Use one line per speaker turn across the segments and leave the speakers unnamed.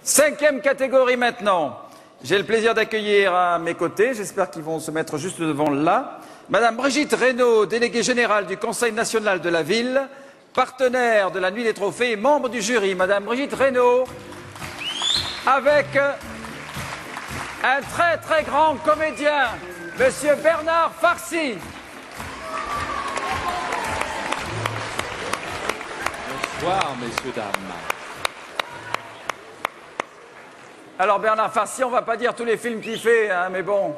5e catégorie maintenant. J'ai le plaisir d'accueillir à mes côtés, j'espère qu'ils vont se mettre juste devant là, Madame Brigitte Reynaud, déléguée générale du Conseil national de la ville, partenaire de la Nuit des Trophées et membre du jury. Madame Brigitte Reynaud, avec un très très grand comédien, Monsieur Bernard Farcy.
Bonsoir, messieurs, dames.
Alors Bernard Farcy, on va pas dire tous les films qu'il fait, hein, mais bon.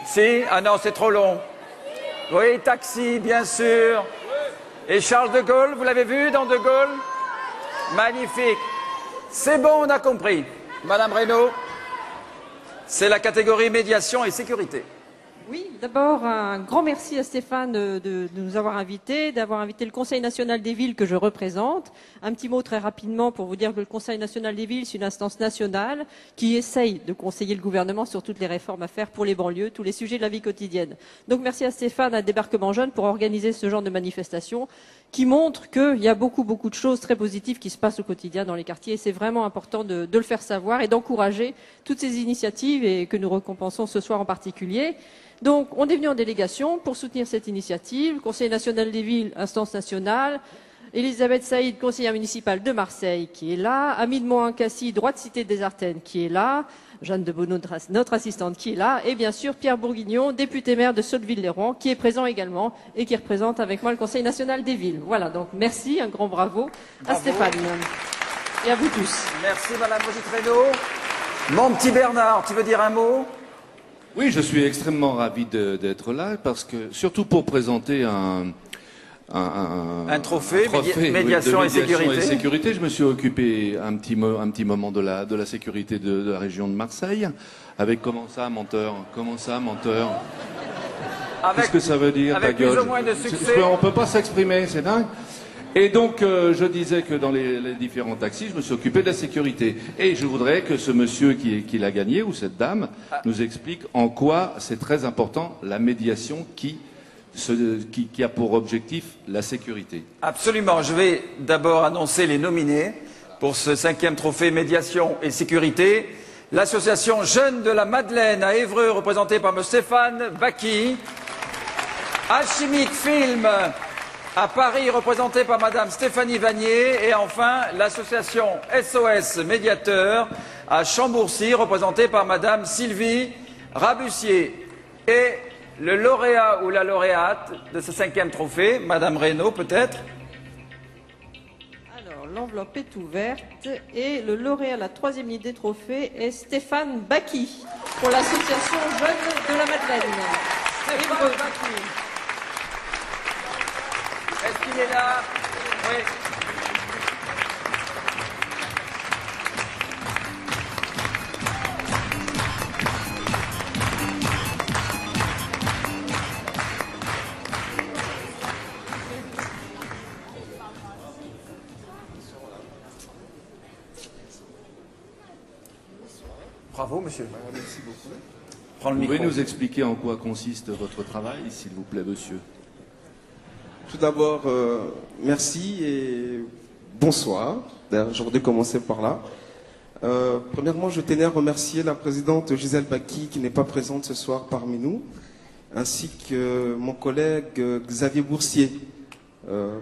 Si? Ah non, c'est trop long. Oui, Taxi, bien sûr. Et Charles de Gaulle, vous l'avez vu dans de Gaulle? Magnifique. C'est bon, on a compris. Madame Reynaud, c'est la catégorie médiation et sécurité.
Oui, d'abord un grand merci à Stéphane de nous avoir invités, d'avoir invité le Conseil national des villes que je représente. Un petit mot très rapidement pour vous dire que le Conseil national des villes, c'est une instance nationale qui essaye de conseiller le gouvernement sur toutes les réformes à faire pour les banlieues, tous les sujets de la vie quotidienne. Donc merci à Stéphane, à Débarquement Jeune pour organiser ce genre de manifestation qui montre qu'il y a beaucoup de choses très positives qui se passent au quotidien dans les quartiers. Et c'est vraiment important de le faire savoir et d'encourager toutes ces initiatives et que nous récompensons ce soir en particulier. Donc, on est venu en délégation pour soutenir cette initiative. Conseil national des villes, instance nationale. Elisabeth Saïd, conseillère municipale de Marseille, qui est là. Amine Mohancassi, droit de cité des Ardennes, qui est là. Jeanne de Bonneau, notre assistante, qui est là. Et bien sûr, Pierre Bourguignon, député maire de Sotteville-les-Rouen, qui est présent également et qui représente avec moi le Conseil national des villes. Voilà, donc merci, un grand bravo à Stéphane. Et à vous tous.
Merci Madame Brigitte Reynaud. Mon petit Bernard, tu veux dire un mot?
Oui, je suis extrêmement ravi d'être là, parce que, surtout pour présenter un
trophée,
médiation
et sécurité.
Je me suis occupé un petit moment de la sécurité de la région de Marseille, avec comment ça, menteur? Qu'est-ce que ça veut dire, ta gueule?
Plus ou moins de succès.
On peut pas s'exprimer, c'est dingue. Et donc, je disais que dans les différents taxis, je me suis occupé de la sécurité. Et je voudrais que ce monsieur qui l'a gagné, ou cette dame, nous explique en quoi c'est très important la médiation qui a pour objectif la sécurité.
Absolument. Je vais d'abord annoncer les nominés pour ce 5e trophée médiation et sécurité. L'association Jeunes de la Madeleine à Évreux, représentée par M. Stéphane Baki. Alchimique Film à Paris, représentée par Madame Stéphanie Vanier. Et enfin, l'association SOS Médiateur à Chambourcy, représentée par Madame Sylvie Rabussier. Et le lauréat ou la lauréate de ce 5e trophée, Madame Reynaud peut-être?
Alors, l'enveloppe est ouverte et le lauréat, la 3e idée trophée, est Stéphane Baki pour l'association Jeunes de la Madeleine.
Stéphane Baki. Est-ce qu'il est là? Oui. Bravo, monsieur.
Merci beaucoup.
Prends le micro.
Vous pouvez nous expliquer en quoi consiste votre travail, s'il vous plaît, monsieur?
Tout d'abord, merci et bonsoir. D'ailleurs, j'aurais commencer par là. Premièrement, je tenais à remercier la présidente Gisèle Baki, qui n'est pas présente ce soir parmi nous, ainsi que mon collègue Xavier Boursier.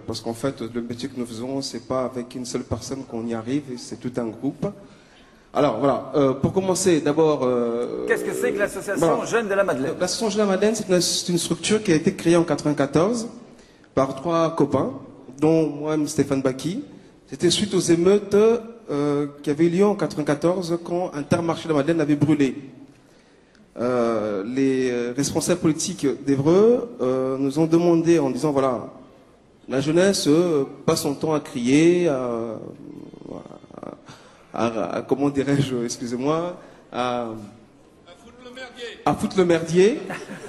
Parce qu'en fait, le métier que nous faisons, c'est pas avec une seule personne qu'on y arrive, c'est tout un groupe. Alors voilà, pour commencer, d'abord...
Qu'est-ce que c'est que l'association Jeunes de la Madeleine?
L'association Jeunes de la Madeleine, c'est une structure qui a été créée en 1994 par 3 copains, dont moi-même Stéphane Baki. C'était suite aux émeutes qui avaient eu lieu en 1994 quand Intermarché de la Madeleine avait brûlé. Les responsables politiques d'Évreux nous ont demandé en disant, voilà, la jeunesse passe son temps à crier, comment dirais-je, excusez-moi, à foutre le merdier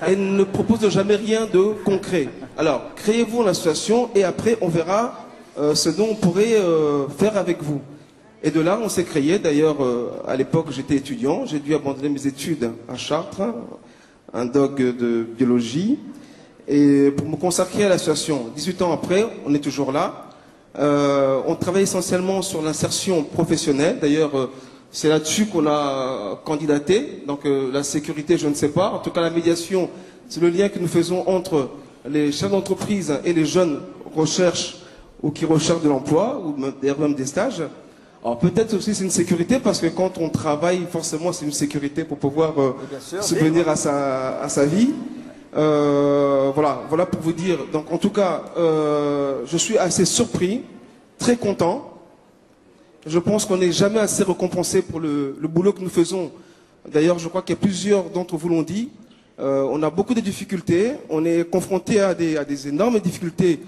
et ne propose jamais rien de concret. Alors, créez-vous une association et après on verra ce dont on pourrait faire avec vous. Et de là, on s'est créé. D'ailleurs, à l'époque, j'étais étudiant, j'ai dû abandonner mes études à Chartres, un doc de biologie, et pour me consacrer à l'association. 18 ans après, on est toujours là. On travaille essentiellement sur l'insertion professionnelle. D'ailleurs, C'est là-dessus qu'on a candidaté. Donc la sécurité, je ne sais pas. En tout cas, la médiation, c'est le lien que nous faisons entre les chefs d'entreprise et les jeunes recherches ou qui recherchent de l'emploi, ou d'ailleurs même des stages. Alors peut-être aussi c'est une sécurité parce que quand on travaille, forcément c'est une sécurité pour pouvoir subvenir à sa vie. Voilà pour vous dire. Donc en tout cas, je suis assez surpris, très content. Je pense qu'on n'est jamais assez récompensé pour le boulot que nous faisons. D'ailleurs, je crois qu'il y a plusieurs d'entre vous l'ont dit. On a beaucoup de difficultés. On est confronté à des énormes difficultés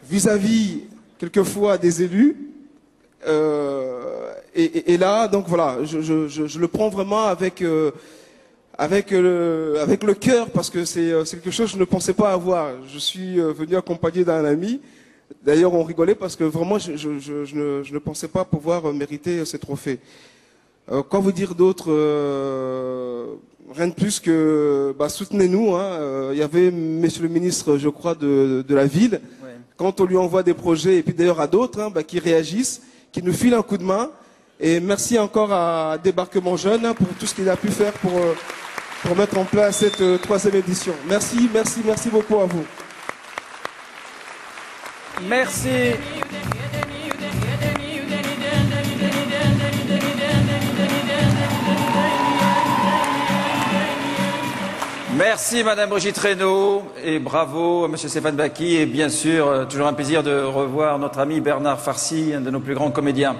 vis-à-vis, quelquefois, des élus. Et là, donc voilà, je le prends vraiment avec le cœur parce que c'est quelque chose que je ne pensais pas avoir. Je suis venu accompagné d'un ami. D'ailleurs, on rigolait parce que vraiment, je ne pensais pas pouvoir mériter ces trophées. Quoi vous dire d'autre rien de plus que soutenez-nous. Il y avait Monsieur le ministre, je crois, de la ville. Ouais. Quand on lui envoie des projets, et puis d'ailleurs à d'autres, qui réagissent, qui nous filent un coup de main. Et merci encore à Débarquement Jeune pour tout ce qu'il a pu faire pour mettre en place cette 3e édition. Merci beaucoup à vous.
Merci. Merci Madame Brigitte Reynaud et bravo à Monsieur Stéphane Baki et bien sûr toujours un plaisir de revoir notre ami Bernard Farcy, un de nos plus grands comédiens.